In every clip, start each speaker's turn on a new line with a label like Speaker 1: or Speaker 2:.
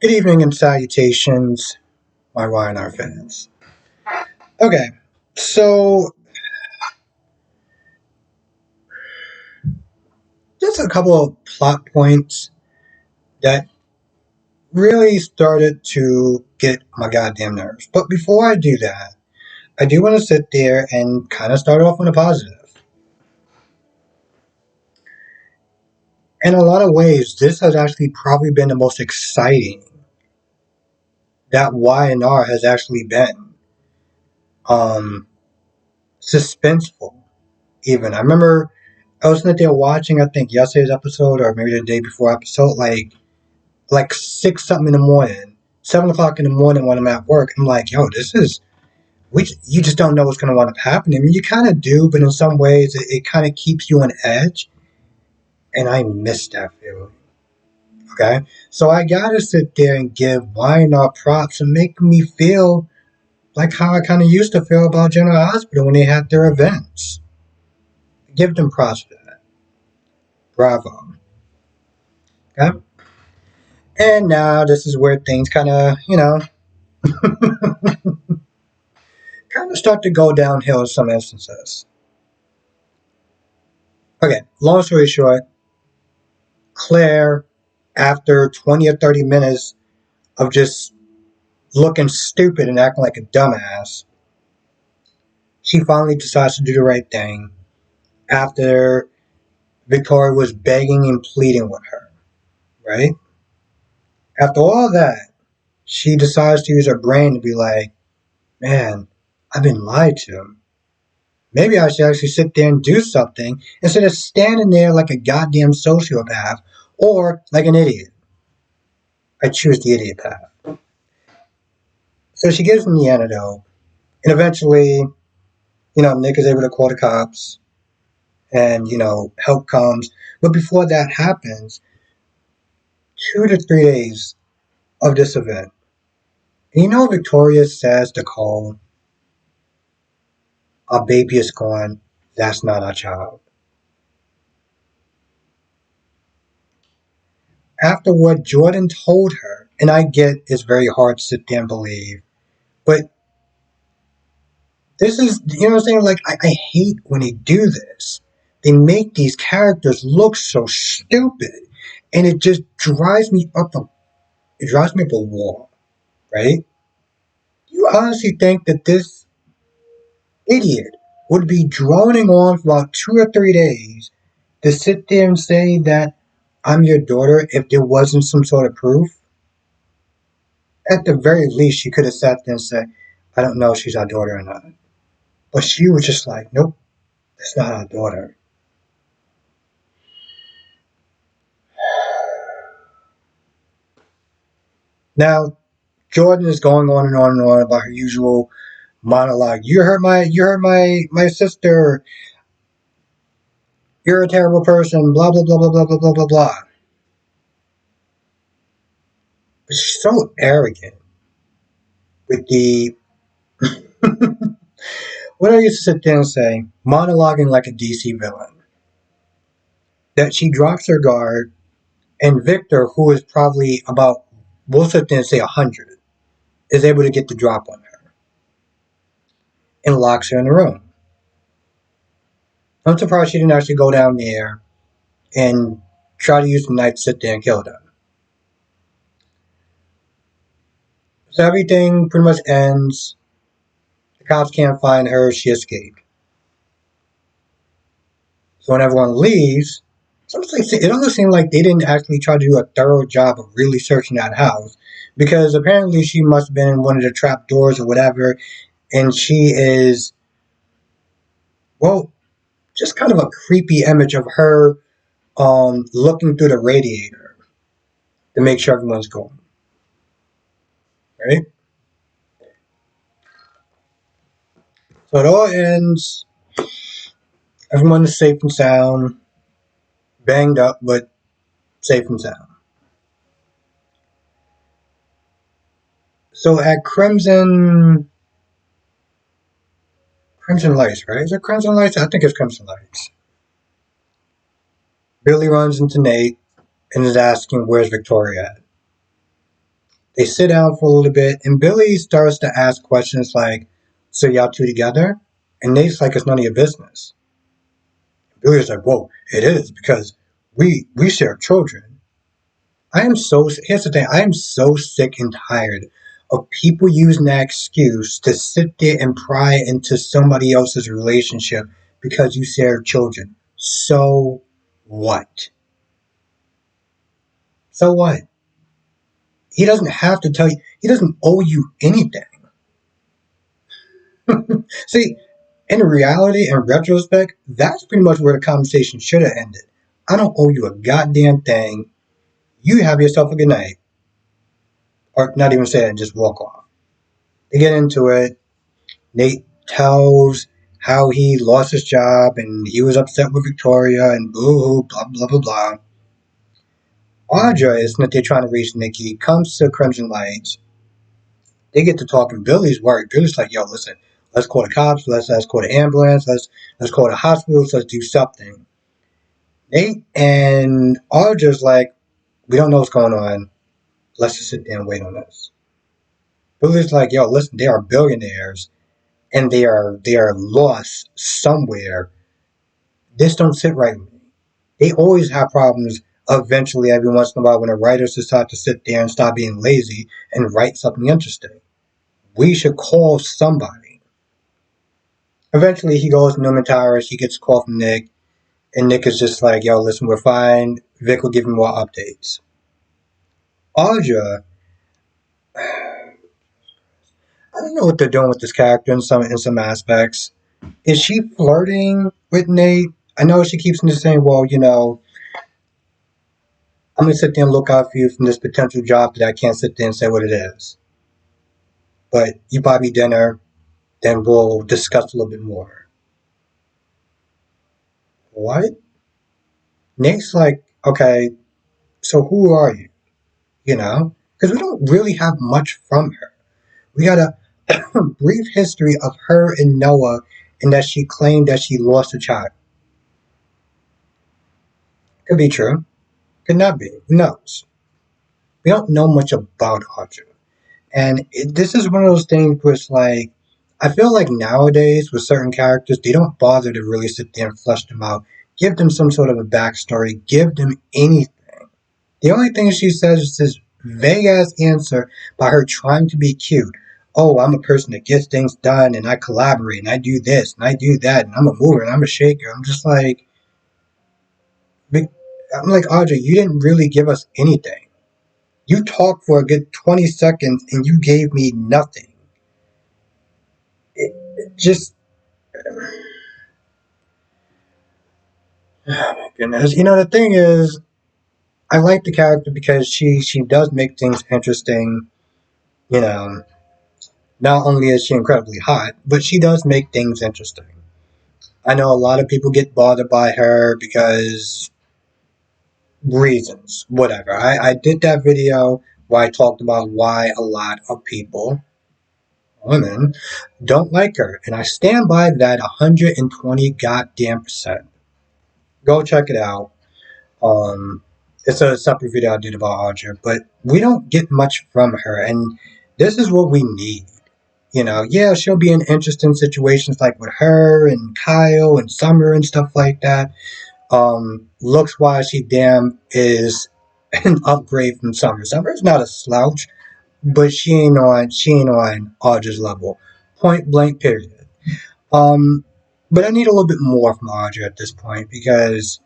Speaker 1: Good evening and salutations, my Y&R fans. Okay, so just a couple of plot points that really started to get my goddamn nerves. But before I do that, I do want to sit there and kind of start off on a positive. In a lot of ways, this has actually probably been the most exciting that Y&R has actually been. Um, Suspenseful, even. I remember I was sitting there watching, I think, yesterday's episode or maybe the day before episode, like 6 something in the morning, 7 o'clock in the morning when I'm at work. I'm like, yo, this is you just don't know what's going to wind up happening. I mean, you kind of do, but in some ways, it kind of keeps you on edge, and I miss that feeling. Okay, so I gotta sit there and give Y&R props and make me feel like how I kind of used to feel about General Hospital when they had their events. Give them props for that. Bravo. Okay, and now this is where things kind of, kind of start to go downhill in some instances. Okay, long story short, Claire, after 20 or 30 minutes of just looking stupid and acting like a dumbass, she finally decides to do the right thing after Victoria was begging and pleading with her, right? After all that, she decides to use her brain to be like, man, I've been lied to. Maybe I should actually sit there and do something instead of standing there like a goddamn sociopath or like an idiot. I choose the idiot path. So she gives him the antidote, and eventually, Nick is able to call the cops, and help comes. But before that happens, 2 to 3 days of this event, and Victoria says to Cole, "Our baby is gone. That's not our child." After what Jordan told her, and I get it's very hard to sit there and believe, but this is, what I'm saying? Like, I hate when they do this. They make these characters look so stupid, and it just drives me up a wall, right? You honestly think that this idiot would be droning on for about 2 or 3 days to sit there and say that I'm your daughter if there wasn't some sort of proof? At the very least, she could have sat there and said, I don't know if she's our daughter or not. But she was just like, nope, that's not our daughter. Now, Jordan is going on and on and on about her usual monologue. You hurt my sister. You're a terrible person. Blah blah blah blah blah blah blah blah blah. But she's so arrogant with the what I used to sit there and say, monologuing like a DC villain. That she drops her guard, and Victor, who is probably about, we'll sit there and say 100, is able to get the drop on her and locks her in the room. I'm surprised she didn't actually go down there and try to use the knife to sit there and kill them. So everything pretty much ends. The cops can't find her. She escaped. So when everyone leaves, it almost seemed like they didn't actually try to do a thorough job of really searching that house, because apparently she must have been in one of the trap doors or whatever, and she is, well, just kind of a creepy image of her looking through the radiator to make sure everyone's gone. Right? So it all ends. Everyone is safe and sound, banged up, but safe and sound. So at Crimson Lights, right? Is it Crimson Lights? I think it's Crimson Lights. Billy runs into Nate and is asking, where's Victoria at? They sit down for a little bit, and Billy starts to ask questions like, "So y'all two together?" And Nate's like, "It's none of your business." Billy's like, "Whoa, it is because we share children." Here's the thing. I am so sick and tired of people using that excuse to sit there and pry into somebody else's relationship because you share children. So what? So what? He doesn't have to tell you. He doesn't owe you anything. See, in reality, in retrospect, that's pretty much where the conversation should have ended. I don't owe you a goddamn thing. You have yourself a good night. Or not even say that and just walk off. They get into it. Nate tells how he lost his job and he was upset with Victoria and boo hoo, blah, blah, blah, blah. Audra is that they're trying to reach Nikki, comes to Crimson Lights. They get to talking. Billy's worried. Billy's like, yo, listen, let's call the cops, let's call the ambulance, let's call the hospitals, let's do something. Nate and Audra's like, we don't know what's going on. Let's just sit there and wait on this. Billy's like, yo, listen, they are billionaires and they are lost somewhere. This don't sit right with me. They always have problems eventually every once in a while when the writers decide to sit there and stop being lazy and write something interesting. We should call somebody. Eventually he goes to Newman Towers, he gets a call from Nick, and Nick is just like, yo, listen, we're fine. Vic will give me more updates. Audra, I don't know what they're doing with this character in some aspects. Is she flirting with Nate? I know she keeps saying, well, I'm gonna sit there and look out for you from this potential job that I can't sit there and say what it is. But you buy me dinner, then we'll discuss a little bit more. What? Nate's like, okay, so who are you? Because we don't really have much from her. We got a brief history of her and Noah, and that she claimed that she lost a child. Could be true. Could not be. Who knows? We don't know much about Audra. And this is one of those things where it's like, I feel like nowadays with certain characters, they don't bother to really sit there and flesh them out. Give them some sort of a backstory. Give them anything. The only thing she says is this vague ass answer by her trying to be cute. Oh, I'm a person that gets things done and I collaborate and I do this and I do that and I'm a mover and I'm a shaker. I'm like, Audrey, you didn't really give us anything. You talked for a good 20 seconds and you gave me nothing. It just, oh my goodness. The thing is, I like the character because she does make things interesting. You know, not only is she incredibly hot, but she does make things interesting. I know a lot of people get bothered by her because reasons, whatever. I did that video where I talked about why a lot of people, women, don't like her, and I stand by that 120 goddamn percent. Go check it out. Um, it's a separate video I did about Audra, but we don't get much from her, and this is what we need. Yeah, she'll be in interesting situations like with her and Kyle and Summer and stuff like that. Looks wise, she damn is an upgrade from Summer. Summer's not a slouch, but she ain't on Audra's level. Point blank, period. Um, but I need a little bit more from Audra at this point because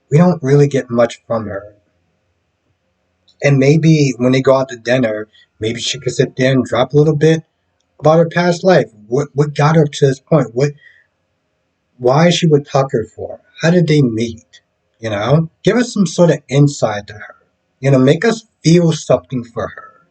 Speaker 1: we don't really get much from her. And maybe when they go out to dinner, maybe she could sit there and drop a little bit about her past life. What got her to this point? Why is she with Tucker for? How did they meet? Give us some sort of insight to her. Make us feel something for her.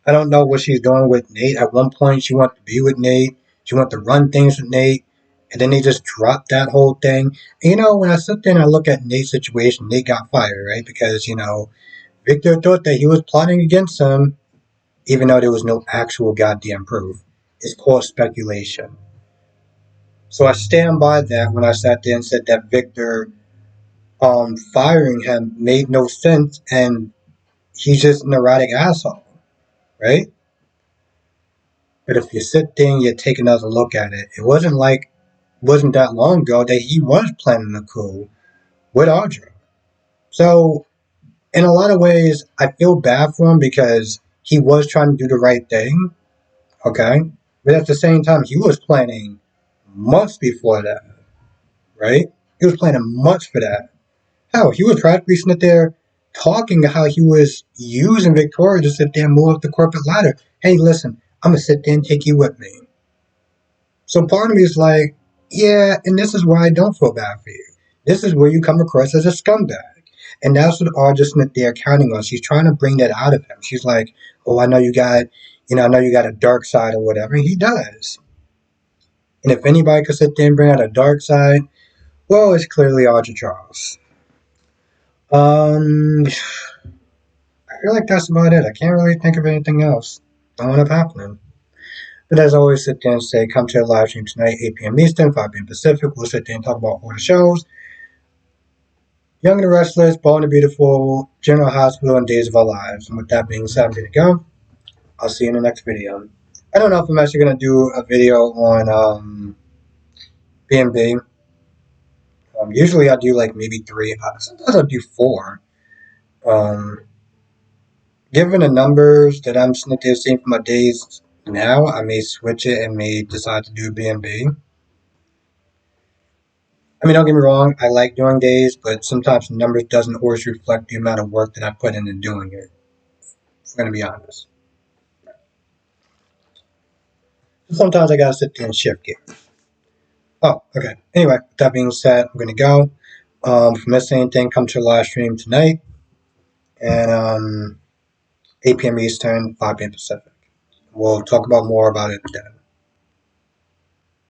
Speaker 1: I don't know what she's doing with Nate. At one point, she wanted to be with Nate. She wanted to run things with Nate. And then they just dropped that whole thing. And, when I sit there and I look at Nate's situation, Nate got fired, right? Because, Victor thought that he was plotting against him, even though there was no actual goddamn proof. It's called speculation. So I stand by that when I sat there and said that Victor firing him made no sense, and he's just an erratic asshole, right? But if you sit there and you take another look at it, wasn't that long ago that he was planning a coup with Audra. So in a lot of ways, I feel bad for him because he was trying to do the right thing, okay? But at the same time, he was planning months before that, right? He was planning months for that. Hell, he was practically sitting there talking how he was using Victoria to sit there and move up the corporate ladder. Hey, listen, I'm gonna sit there and take you with me. So part of me is like, yeah, and this is why I don't feel bad for you. This is where you come across as a scumbag. And that's what Audra Smith they're counting on. She's trying to bring that out of him. She's like, oh, I know you got a dark side or whatever. And he does. And if anybody could sit there and bring out a dark side, well, it's clearly Audra Charles. I feel like that's about it. I can't really think of anything else that would have happened. But as always, sit there and say, come to the live stream tonight, 8 p.m. Eastern, 5 p.m. Pacific. We'll sit there and talk about all the shows. Young and the Restless, Born and Beautiful, General Hospital, and Days of Our Lives. And with that being said, I'm going to go. I'll see you in the next video. I don't know if I'm actually going to do a video on B&B. Usually I do like maybe 3. Sometimes I'll do 4. Um, Given the numbers that I'm seeing for my days now, I may switch it and may decide to do B&B. I mean, don't get me wrong, I like doing days, but sometimes the numbers doesn't always reflect the amount of work that I put into doing it. I'm going to be honest. Sometimes I gotta sit there and shift gear. Oh, okay. Anyway, with that being said, I'm gonna go. If you missed anything, come to the live stream tonight and 8 p.m. Eastern, 5 p.m. Pacific. We'll talk about more about it then.